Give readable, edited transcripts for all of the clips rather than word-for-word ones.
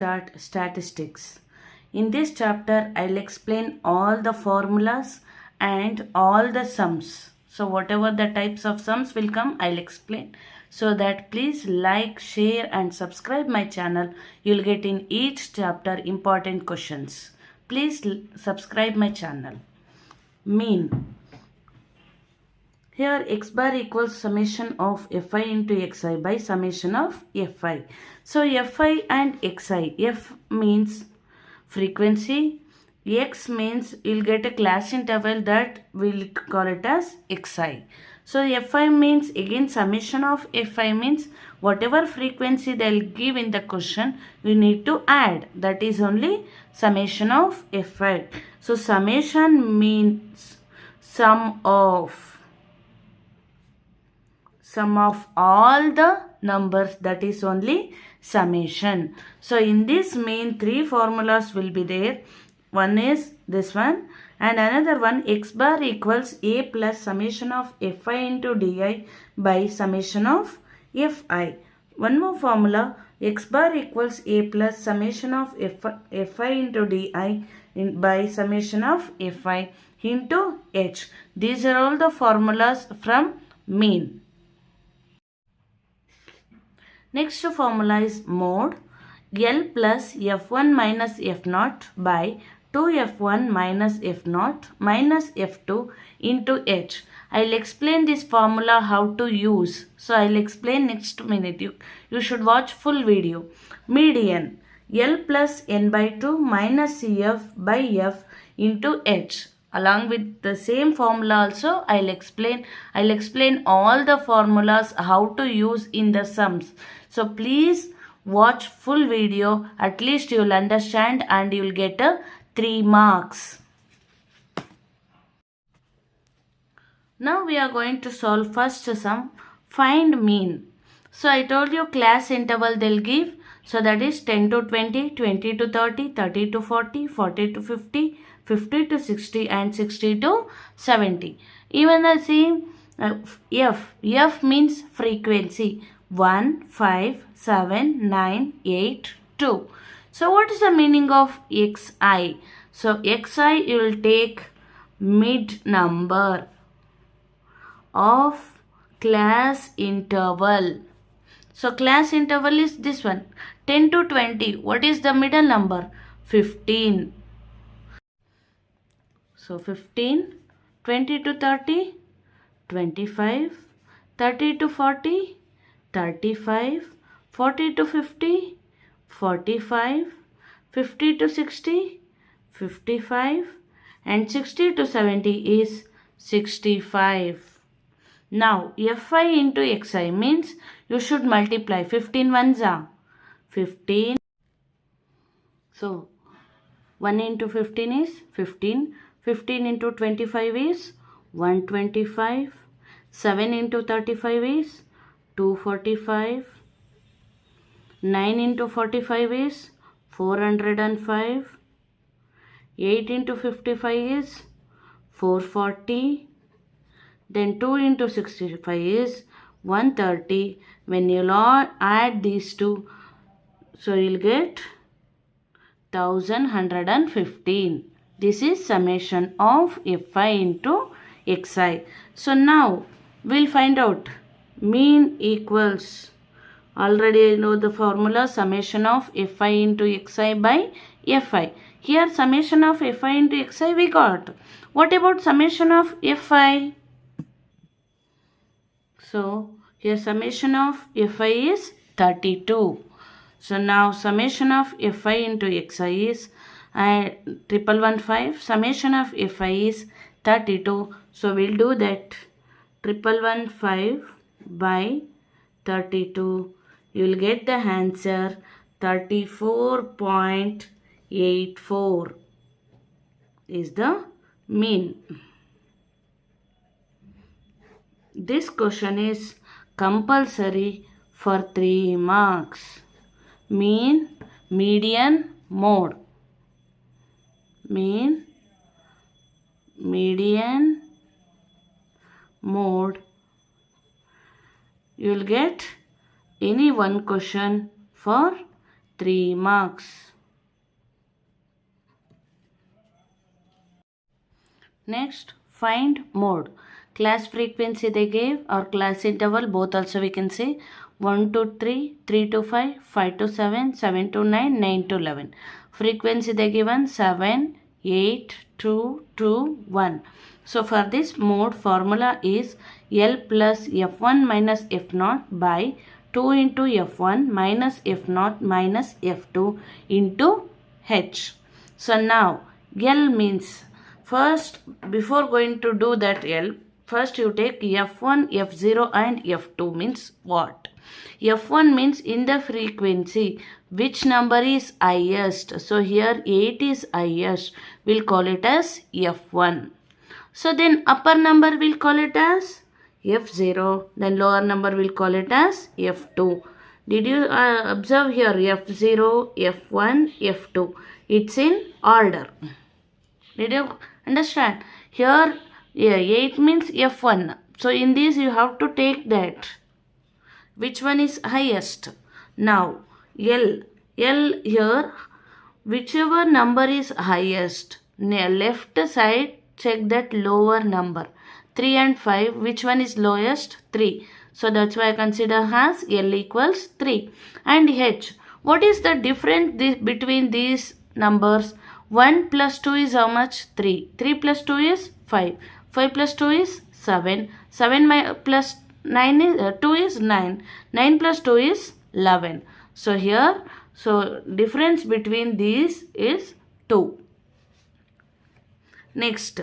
Start statistics. In this chapter, I'll explain all the formulas and all the sums. So, whatever the types of sums will come, I'll explain. So that please like, share, and subscribe my channel. You'll get in each chapter important questions. Please subscribe my channel. Mean. Here x bar equals summation of fi into xi by summation of fi. So fi and xi. F means frequency. X means you'll get a class interval that we'll call it as xi. So fi means again summation of fi means whatever frequency they'll give in the question you need to add. That is only summation of fi. So summation means sum of all the numbers, that is only summation. So in this main three formulas will be there. One is this one and another one x bar equals a plus summation of fi into di by summation of fi. One more formula, x bar equals a plus summation of fi into di by summation of fi into h. These are all the formulas from mean. Next formula is mode. L plus f1 minus f0 by 2f1 minus f0 minus f2 into h. I'll explain this formula how to use. So I'll explain next minute. You should watch full video. Median. L plus n by 2 minus cf by f into h. Along with the same formula also I'll explain all the formulas how to use in the sums. So please watch full video, at least you'll understand and you'll get a 3 marks. Now we are going to solve first sum, find mean. So I told you class interval they'll give. So that is 10 to 20, 20 to 30, 30 to 40, 40 to 50, 50 to 60 and 60 to 70. Even the same F means frequency 1, 5, 7, 9, 8, 2. So what is the meaning of xi? So xi you will take mid number of class interval. So class interval is this one 10 to 20. What is the middle number? 15. So 15, 20 to 30, 25, 30 to 40, 35, 40 to 50, 45, 50 to 60, 55 and 60 to 70 is 65. Now fi into xi means you should multiply 15 ones are 15. So 1 into 15 is 15. 15 into 25 is 125. 7 into 35 is 245. 9 into 45 is 405. 8 into 55 is 440. Then 2 into 65 is 130. When you add these two, so you'll get 1115. This is summation of fi into xi. So now we'll find out mean equals, already I know the formula, summation of fi into xi by fi. Here summation of fi into xi we got. What about summation of fi? So here summation of fi is 32. So now summation of fi into xi is 1115. Summation of fi is 32. So we'll do that 1115 by 32. You will get the answer 34.84 is the mean. This question is compulsory for 3 marks. Mean, median, mode. Mean, median, mode. You will get any one question for 3 marks. Next, find mode. Class frequency they gave or class interval both also we can say 1 to 3, 3 to 5, 5 to 7, 7 to 9, 9 to 11. Frequency they given 7, 8, 2, 2, 1. So for this mode formula is L plus F1 minus F0 by 2 into F1 minus F0 minus F2 into H. So now L means first before going to do that L, first you take F1, F0 and F2 means what? F1 means in the frequency which number is highest. So here 8 is highest. We'll call it as F1. So then upper number we'll call it as F0. Then lower number we'll call it as F2. Did you observe here F0, F1, F2? It's in order. Did you understand? Here 8 means F1. So in this you have to take that. Which one is highest? Now L here whichever number is highest. Left side check that lower number. 3 and 5 which one is lowest? 3. So that's why I consider as L equals 3. And H. What is the difference between these numbers? 1 plus 2 is how much? 3. 3 plus 2 is 5. 5 plus 2 is 7. 7 plus 9 is 2 is 9. 9 plus 2 is 11. So here, so difference between these is 2. Next,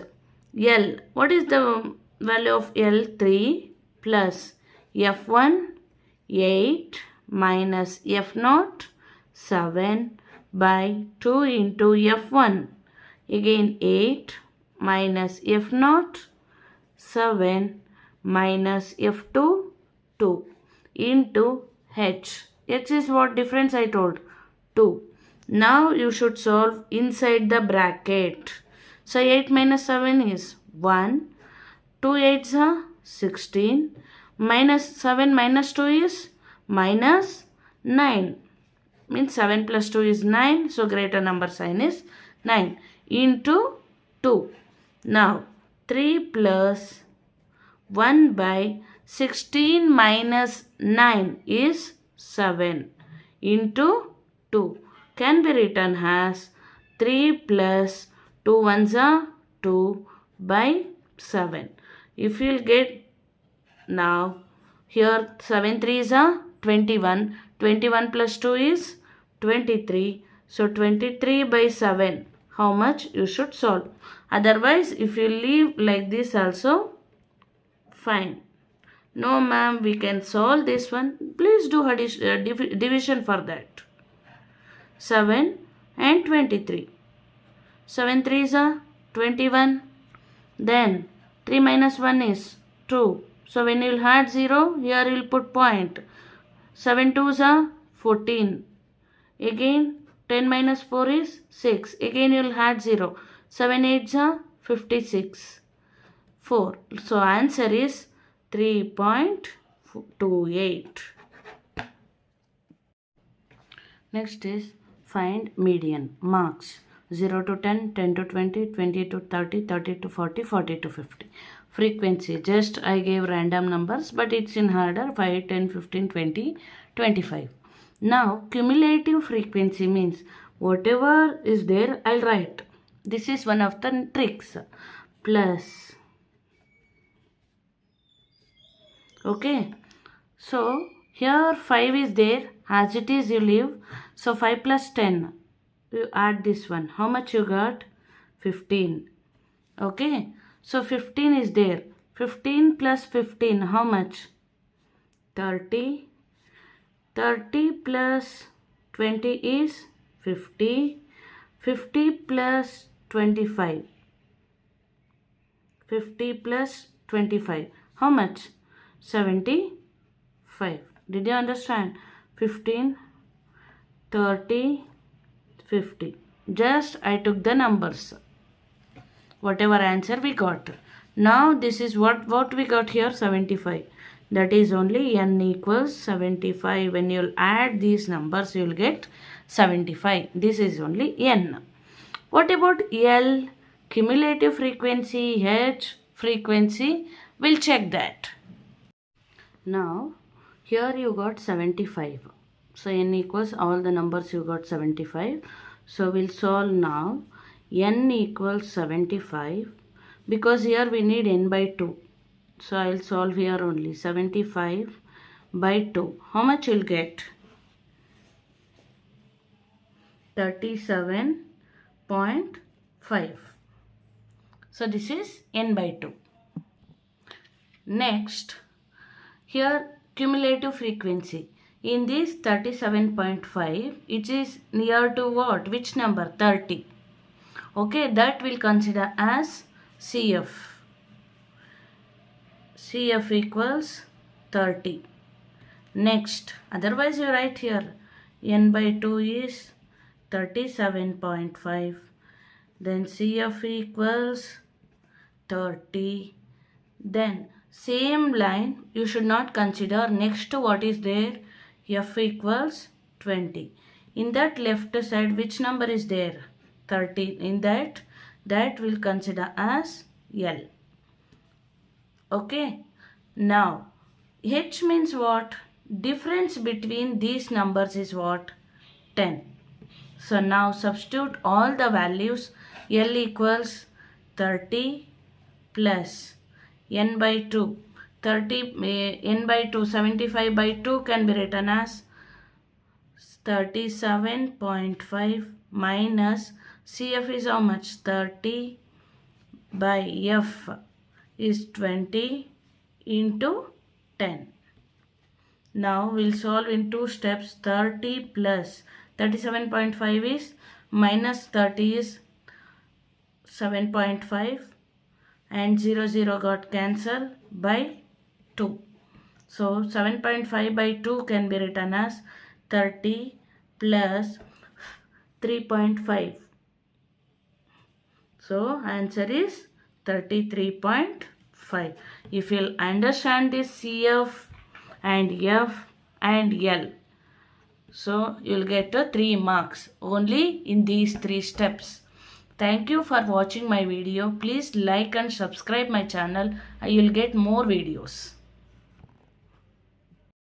L. What is the value of L? 3 plus F1 8 minus F0 7 by 2 into F1. Again 8 minus F0 7 minus F2 2 into H. H is what difference I told? 2. Now you should solve inside the bracket. So 8 minus 7 is 1. 2 8s are 16. Minus 7 minus 2 is minus 9. Means 7 plus 2 is 9. So greater number sign is 9 into 2. Now 3 plus 1 by 16 minus 9 is 7 into 2. Can be written as 3 plus 2 ones are 2 by 7. If you will get now here 7 3s are 21. 21 plus 2 is 23. So 23 by 7. How much you should solve? Otherwise if you leave like this also fine. No ma'am, we can solve this one. Please do division for that. 7 and 23. 7 3s are 21. Then 3 minus 1 is 2. So when you will add 0, here you will put point. 7 2s are 14. Again 10 minus 4 is 6. Again you will add 0. 7 8s are 56. 4. So answer is 3.28. Next is find median. Marks 0 to 10, 10 to 20, 20 to 30, 30 to 40, 40 to 50. Frequency, just I gave random numbers but it's in order 5, 10, 15, 20, 25. Now cumulative frequency means whatever is there I'll write. This is one of the tricks. Plus. Okay. So here 5 is there. As it is you leave. So 5 plus 10. You add this one. How much you got? 15. Okay. So 15 is there. 15 plus 15. How much? 30. 30 plus 20 is 50. 50 plus 25. 50 plus 25. How much? 75. Did you understand? 15, 30, 50. Just I took the numbers. Whatever answer we got. Now this is what we got here, 75. That is only n equals 75. When you will add these numbers, you will get 75. This is only N. What about L? Cumulative frequency, H frequency. We'll check that. Now, here you got 75. So, N equals all the numbers you got 75. So, we'll solve now. N equals 75 because here we need N by 2. So, I'll solve here only 75 by 2. How much you'll get? 37.5. So, this is N by 2. Next, here cumulative frequency. In this 37.5, it is near to what? Which number? 30. Okay, that we'll consider as CF. CF equals 30. Next, otherwise you write here N by 2 is 37.5. Then CF equals 30. Then same line you should not consider. Next to what is there? F equals 20. In that left side which number is there? 30. In that we'll consider as L. Okay. Now H means what? Difference between these numbers is what? 10. So now substitute all the values. L equals 30 plus N by 2. 30 N by 2, 75 by 2 can be written as 37.5 minus CF is how much? 30 by F is 20 into 10. Now we'll solve in two steps. 30 plus 37.5 is minus 30 is 7.5 and 0 got cancelled by 2. So 7.5 by 2 can be written as 30 plus 3.5. So answer is 33.5. If you'll understand this CF and F and L, so you'll get 3 marks only in these 3 steps. Thank you for watching my video. Please like and subscribe my channel. You'll get more videos.